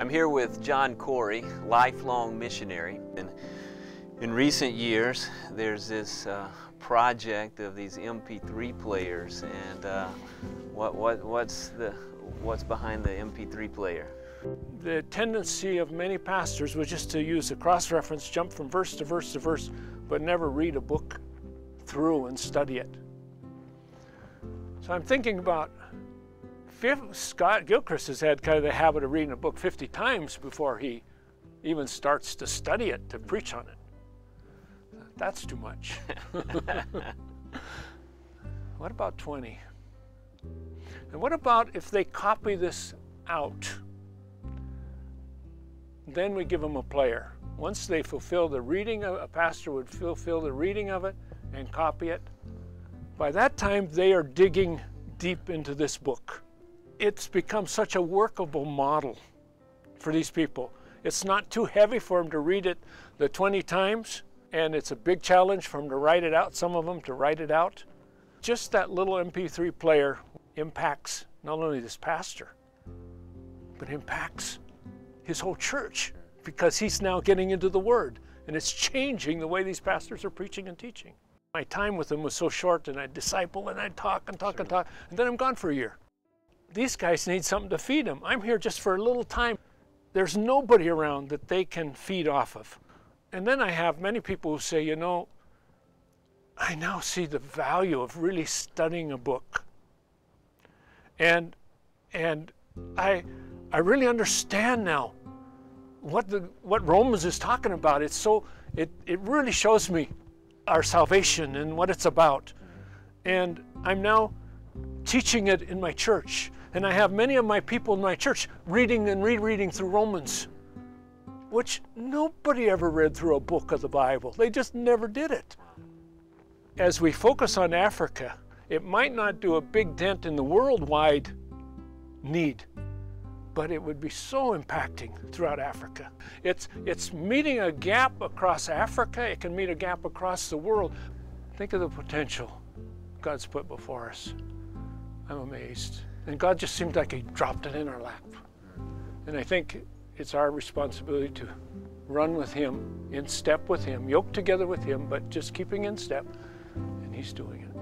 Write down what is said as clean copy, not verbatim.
I'm here with John Corey, lifelong missionary. And in recent years, there's this project of these MP3 players, and what's behind the MP3 player? The tendency of many pastors was just to use a cross-reference, jump from verse to verse to verse, but never read a book through and study it. So I'm thinking about, Scott Gilchrist has had kind of the habit of reading a book 50 times before he even starts to study it, to preach on it. That's too much. What about 20? And what about if they copy this out? Then we give them a player. Once they fulfill the reading, a pastor would fulfill the reading of it and copy it. By that time, they are digging deep into this book. It's become such a workable model for these people. It's not too heavy for them to read it the 20 times, and it's a big challenge for them to write it out, some of them to write it out. Just that little MP3 player impacts not only this pastor, but impacts his whole church, because he's now getting into the Word, and it's changing the way these pastors are preaching and teaching. My time with them was so short, and I'd disciple, and I'd talk and talk and talk, and then I'm gone for a year. These guys need something to feed them. I'm here just for a little time. There's nobody around that they can feed off of. And then I have many people who say, you know, I now see the value of really studying a book. And I really understand now what Romans is talking about. It's so, it really shows me our salvation and what it's about. And I'm now teaching it in my church. And I have many of my people in my church reading and rereading through Romans, which nobody ever read through a book of the Bible. They just never did it. As we focus on Africa, it might not do a big dent in the worldwide need, but it would be so impacting throughout Africa. It's meeting a gap across Africa. It can meet a gap across the world. Think of the potential God's put before us. I'm amazed. And God just seemed like He dropped it in our lap. And I think it's our responsibility to run with Him, in step with Him, yoked together with Him, but just keeping in step, and He's doing it.